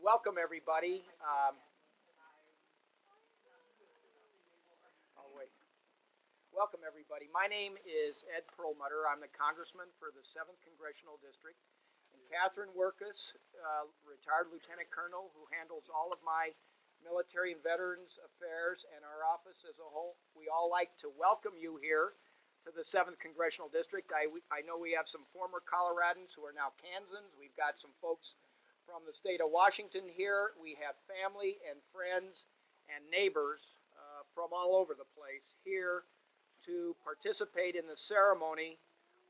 welcome everybody. Welcome everybody. My name is Ed Perlmutter. I'm the Congressman for the 7th Congressional District. And Catherine Workus, retired Lieutenant Colonel who handles all of my military and veterans affairs and our office as a whole. We all like to welcome you here to the 7th Congressional District. I know we have some former Coloradans who are now Kansans. We've got some folks from the state of Washington here. We have family and friends and neighbors from all over the place here to participate in the ceremony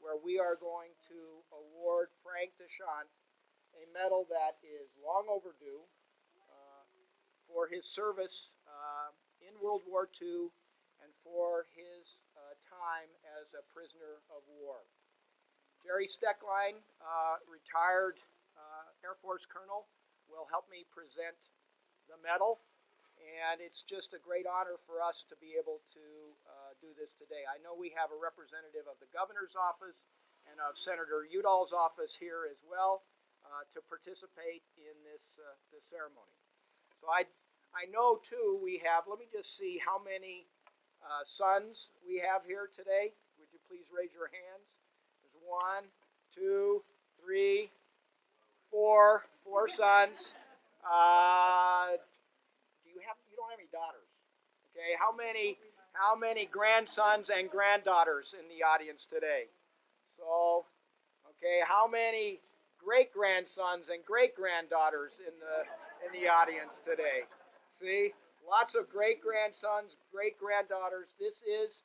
where we are going to award Frank Dechant a medal that is long overdue for his service in World War II and for his time as a prisoner of war. Jerry Steckline, retired Air Force Colonel, will help me present the medal. And it's just a great honor for us to be able to do this today. I know we have a representative of the governor's office and of Senator Udall's office here as well to participate in this ceremony. So I know too we have, let me just see how many sons we have here today. Would you please raise your hands? There's 1, 2, 3, 4 sons. You don't have any daughters, okay? How many grandsons and granddaughters in the audience today? So, okay, how many great-grandsons and great-granddaughters in the audience today? See, lots of great-grandsons, great-granddaughters. This is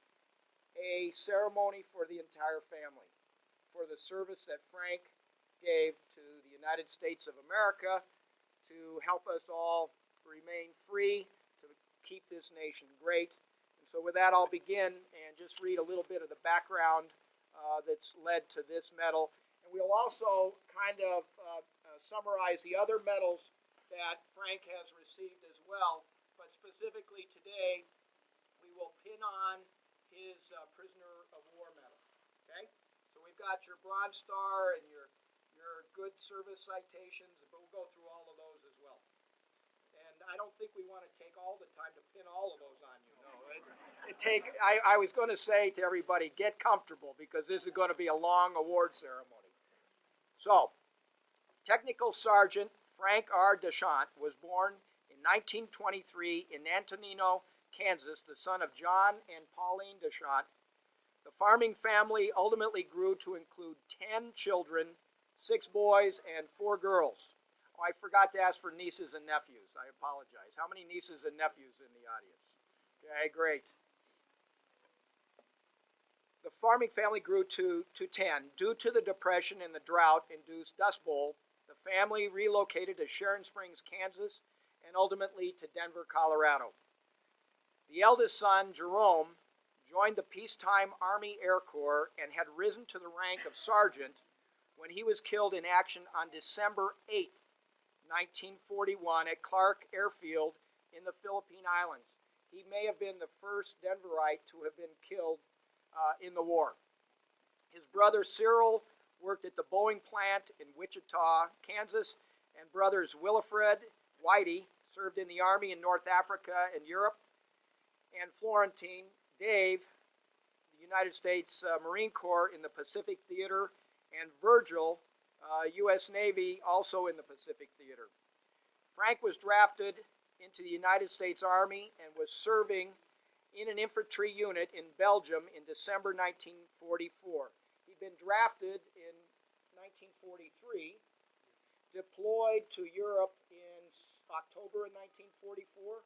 a ceremony for the entire family, for the service that Frank gave to the United States of America to help us all remain free, to keep this nation great. And so with that, I'll begin and just read a little bit of the background that's led to this medal. And we'll also kind of summarize the other medals that Frank has received as well. But specifically today, we will pin on his Prisoner of War medal. Okay? So we've got your Bronze Star and your good service citations, but we'll go through all of those as well. I don't think we want to take all the time to pin all of those on you. No, I was going to say to everybody, get comfortable because this is going to be a long award ceremony. So, Technical Sergeant Frank R. Dechant was born in 1923 in Antonino, Kansas, the son of John and Pauline Dechant. The farming family ultimately grew to include 10 children, 6 boys and 4 girls. I forgot to ask for nieces and nephews. I apologize. How many nieces and nephews in the audience? Okay, great. The farming family grew to 10. Due to the depression and the drought-induced Dust Bowl, the family relocated to Sharon Springs, Kansas, and ultimately to Denver, Colorado. The eldest son, Jerome, joined the peacetime Army Air Corps and had risen to the rank of sergeant when he was killed in action on December 8th, 1941 at Clark Airfield in the Philippine Islands. He may have been the first Denverite to have been killed in the war. His brother Cyril worked at the Boeing plant in Wichita, Kansas, and brothers Wilfred, Whitey, served in the Army in North Africa and Europe, and Florentine, Dave, the United States Marine Corps in the Pacific Theater, and Virgil, U.S. Navy, also in the Pacific Theater. Frank was drafted into the United States Army and was serving in an infantry unit in Belgium in December 1944. He'd been drafted in 1943, deployed to Europe in October of 1944.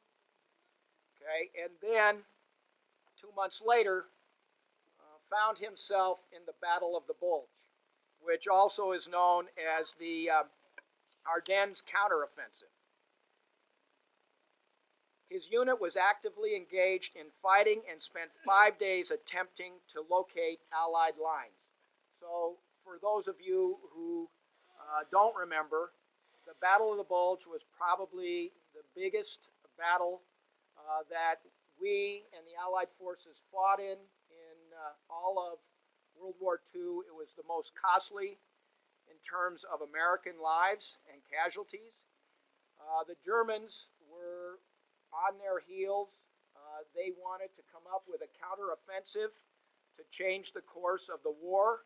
Okay, and then 2 months later, found himself in the Battle of the Bulge, which also is known as the Ardennes counteroffensive. His unit was actively engaged in fighting and spent 5 days attempting to locate Allied lines. So, for those of you who don't remember, the Battle of the Bulge was probably the biggest battle that we and the Allied forces fought in all of World War II. It was the most costly in terms of American lives and casualties. The Germans were on their heels. They wanted to come up with a counteroffensive to change the course of the war.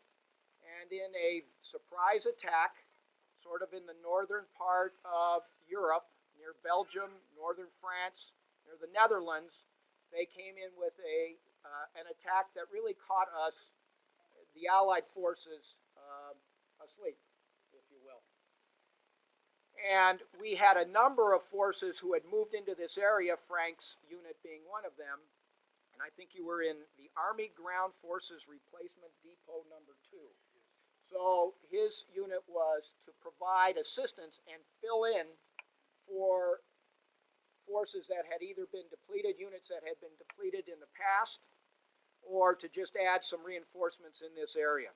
And in a surprise attack, sort of in the northern part of Europe, near Belgium, northern France, near the Netherlands, they came in with an attack that really caught us, the Allied forces, asleep, if you will. And we had a number of forces who had moved into this area, Frank's unit being one of them. And I think you were in the Army Ground Forces Replacement Depot number 2. So his unit was to provide assistance and fill in for forces that had either been depleted, units that had been depleted in the past, or to just add some reinforcements in this area.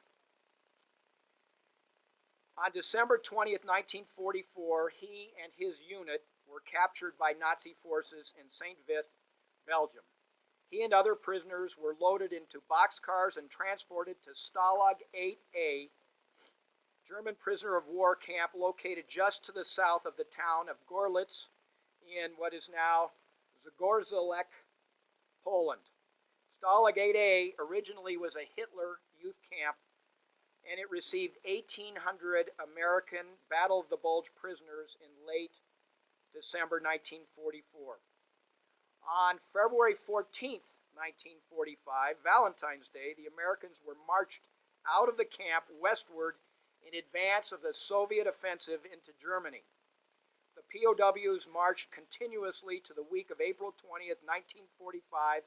On December 20th, 1944, he and his unit were captured by Nazi forces in St. Vith, Belgium. He and other prisoners were loaded into boxcars and transported to Stalag VIII-A, German prisoner of war camp located just to the south of the town of Görlitz in what is now Zgorzelec, Poland. Stalag VIII-A originally was a Hitler youth camp, and it received 1,800 American Battle of the Bulge prisoners in late December 1944. On February 14th, 1945, Valentine's Day, the Americans were marched out of the camp westward in advance of the Soviet offensive into Germany. The POWs marched continuously to the week of April 20th, 1945,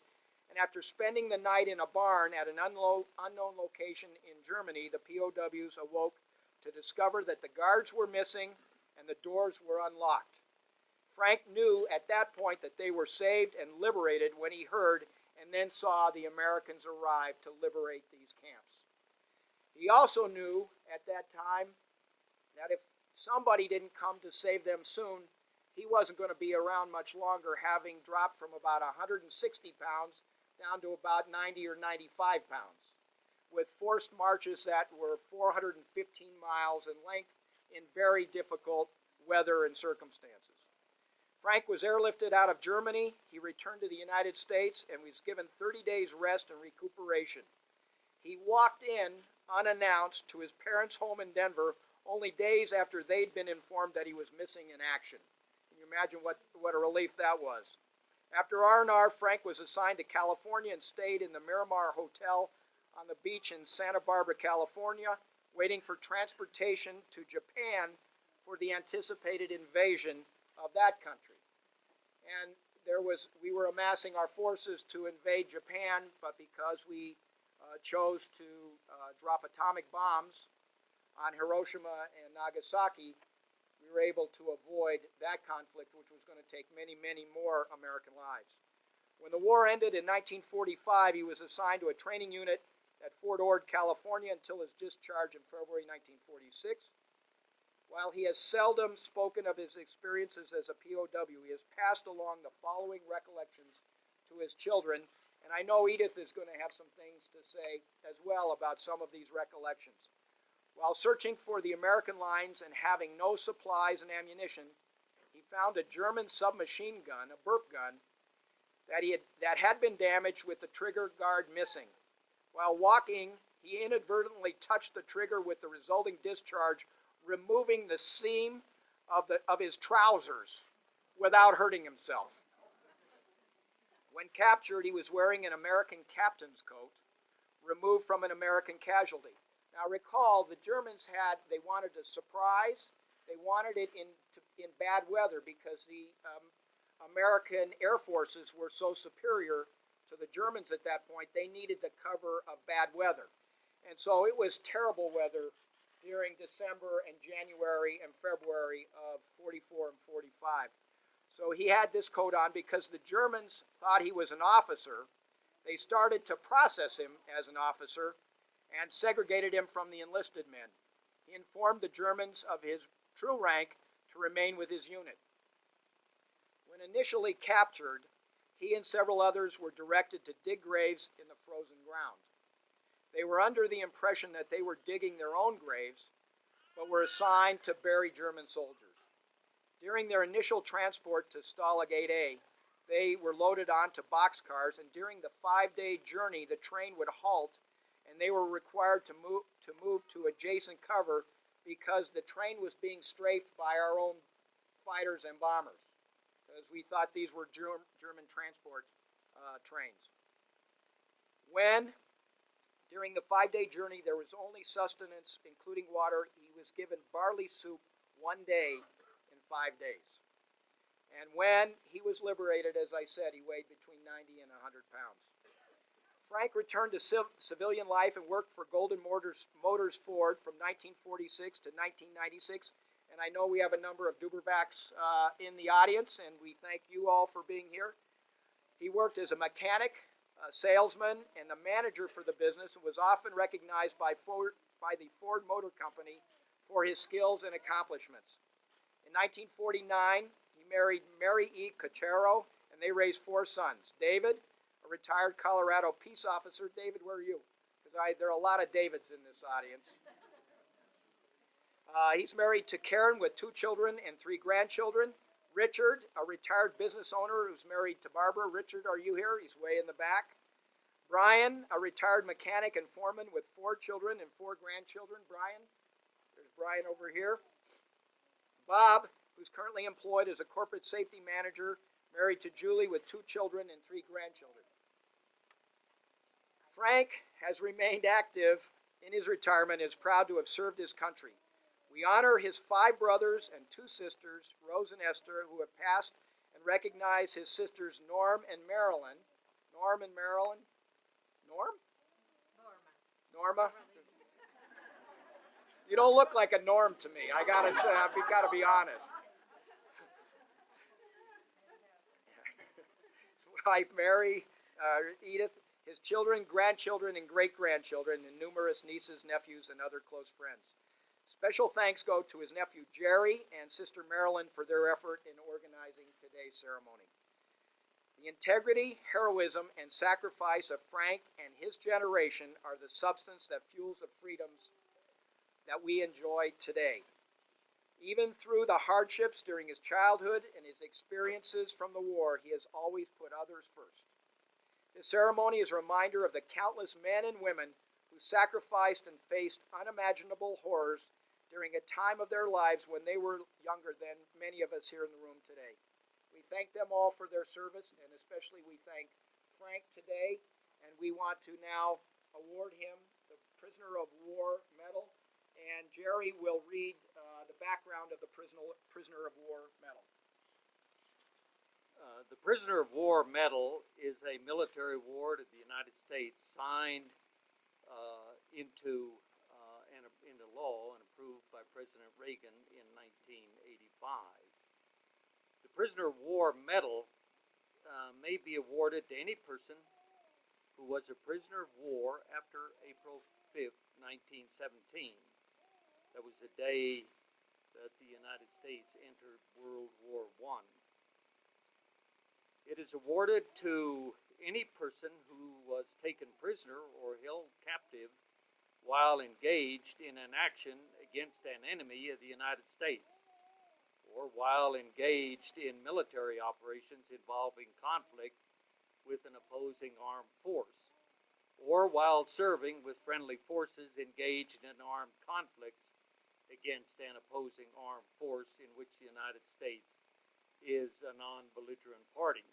and after spending the night in a barn at an unknown location in Germany, the POWs awoke to discover that the guards were missing and the doors were unlocked. Frank knew at that point that they were saved and liberated when he heard and then saw the Americans arrive to liberate these camps. He also knew at that time that if somebody didn't come to save them soon, he wasn't going to be around much longer, having dropped from about 160 pounds down to about 90 or 95 pounds, with forced marches that were 415 miles in length in very difficult weather and circumstances. Frank was airlifted out of Germany. He returned to the United States and was given 30 days rest and recuperation. He walked in unannounced to his parents' home in Denver only days after they'd been informed that he was missing in action. Can you imagine what a relief that was? After R&R, Frank was assigned to California and stayed in the Miramar Hotel on the beach in Santa Barbara, California, waiting for transportation to Japan for the anticipated invasion of that country. And we were amassing our forces to invade Japan, but because we chose to drop atomic bombs on Hiroshima and Nagasaki, we were able to avoid that conflict, which was going to take many, many more American lives. When the war ended in 1945, he was assigned to a training unit at Fort Ord, California, until his discharge in February 1946. While he has seldom spoken of his experiences as a POW, he has passed along the following recollections to his children, and I know Edith is going to have some things to say as well about some of these recollections. While searching for the American lines and having no supplies and ammunition, he found a German submachine gun, a burp gun, that had been damaged with the trigger guard missing. While walking, he inadvertently touched the trigger with the resulting discharge, removing the seam of his trousers without hurting himself. When captured, he was wearing an American captain's coat, removed from an American casualty. Now recall, the Germans they wanted a surprise. They wanted it in bad weather because the American air forces were so superior to the Germans at that point. They needed the cover of bad weather. And so it was terrible weather during December and January and February of 44 and 45. So he had this coat on because the Germans thought he was an officer. They started to process him as an officer and segregated him from the enlisted men. He informed the Germans of his true rank to remain with his unit. When initially captured, he and several others were directed to dig graves in the frozen ground. They were under the impression that they were digging their own graves, but were assigned to bury German soldiers. During their initial transport to Stalag VIII-A, they were loaded onto boxcars, and during the 5-day journey, the train would halt, and they were required to move to adjacent cover because the train was being strafed by our own fighters and bombers, because we thought these were German transport trains. When, during the 5-day journey, there was only sustenance, including water, he was given barley soup 1 day in 5 days. And when he was liberated, as I said, he weighed between 90 and 100 pounds. Frank returned to civilian life and worked for Golden Motors Ford from 1946 to 1996. And I know we have a number of Duberbacks in the audience, and we thank you all for being here. He worked as a mechanic, a salesman, and a manager for the business, and was often recognized by the Ford Motor Company for his skills and accomplishments. In 1949, he married Mary E. Cachero, and they raised 4 sons. David, a retired Colorado peace officer. David, where are you? Because there are a lot of Davids in this audience. He's married to Karen with 2 children and 3 grandchildren. Richard, a retired business owner who's married to Barbara. Richard, are you here? He's way in the back. Brian, a retired mechanic and foreman with 4 children and 4 grandchildren. Brian, there's Brian over here. Bob, who's currently employed as a corporate safety manager, married to Julie with 2 children and 3 grandchildren. Frank has remained active in his retirement and is proud to have served his country. We honor his 5 brothers and 2 sisters, Rose and Esther, who have passed, and recognize his sisters Norm and Marilyn. Norm and Marilyn? Norm? Norma. You don't look like a Norm to me. I gotta say, I've gotta be honest. His wife Mary, Edith, his children, grandchildren, and great-grandchildren, and numerous nieces, nephews, and other close friends. Special thanks go to his nephew Jerry and sister Marilyn for their effort in organizing today's ceremony. The integrity, heroism, and sacrifice of Frank and his generation are the substance that fuels the freedoms that we enjoy today. Even through the hardships during his childhood and his experiences from the war, he has always put others first. This ceremony is a reminder of the countless men and women who sacrificed and faced unimaginable horrors during a time of their lives when they were younger than many of us here in the room today. We thank them all for their service, and especially we thank Frank today, and we want to now award him the Prisoner of War Medal, and Jerry will read the background of the Prisoner of War Medal. The Prisoner of War Medal is a military award of the United States signed into law and approved by President Reagan in 1985. The Prisoner of War Medal may be awarded to any person who was a prisoner of war after April 5th, 1917. That was the day that the United States entered World War I. It is awarded to any person who was taken prisoner or held captive while engaged in an action against an enemy of the United States, or while engaged in military operations involving conflict with an opposing armed force, or while serving with friendly forces engaged in armed conflicts against an opposing armed force in which the United States is a non-belligerent party.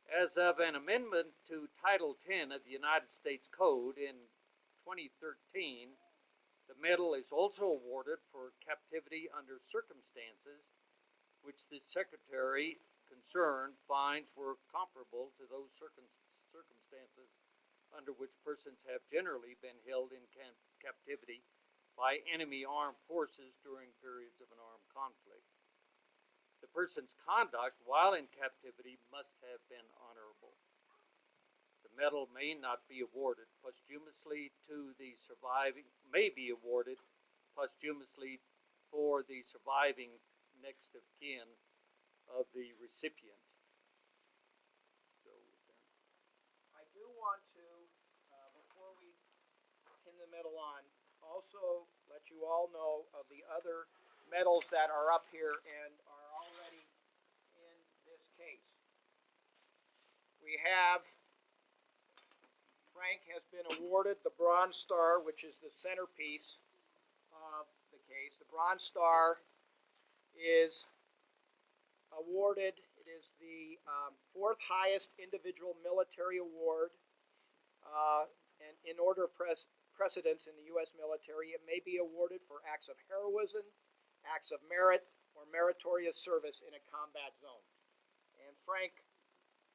As of an amendment to Title 10 of the United States Code in 2013, the medal is also awarded for captivity under circumstances which the Secretary concerned finds were comparable to those circumstances under which persons have generally been held in captivity by enemy armed forces during periods of an armed conflict. The person's conduct while in captivity must have been honorable. The medal may not be awarded posthumously to the surviving, may be awarded posthumously for the surviving next of kin of the recipient. So, I do want to, before we pin the medal on, also let you all know of the other medals that are up here and are already in this case. We have, Frank has been awarded the Bronze Star, which is the centerpiece of the case. The Bronze Star is awarded, it is the fourth highest individual military award, and in order of precedence in the U.S. military, it may be awarded for acts of heroism, acts of merit, or meritorious service in a combat zone. And Frank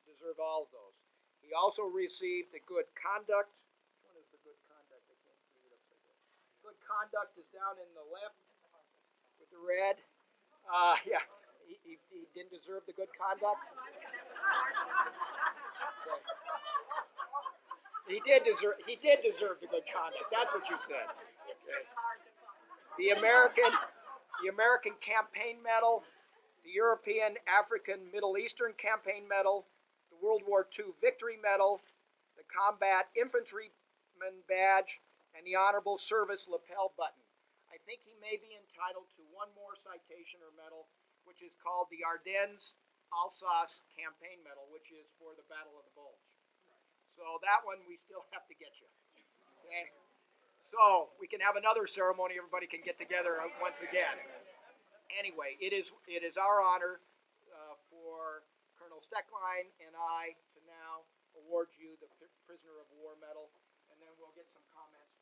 deserved all of those. He also received the Good Conduct. Which one is the Good Conduct? I can't read it upside down. Good Conduct is down in the left with the red. Yeah, he didn't deserve the Good Conduct. Okay. He did deserve the Good Conduct. That's what you said. Okay. The American Campaign Medal, the European, African, Middle Eastern Campaign Medal, the World War II Victory Medal, the Combat Infantryman Badge, and the Honorable Service Lapel Button. I think he may be entitled to one more citation or medal, which is called the Ardennes Alsace Campaign Medal, which is for the Battle of the Bulge. So that one we still have to get you. Okay? So we can have another ceremony. Everybody can get together once again. Anyway, it is our honor for Colonel Stecklein and I to now award you the Prisoner of War Medal, and then we'll get some comments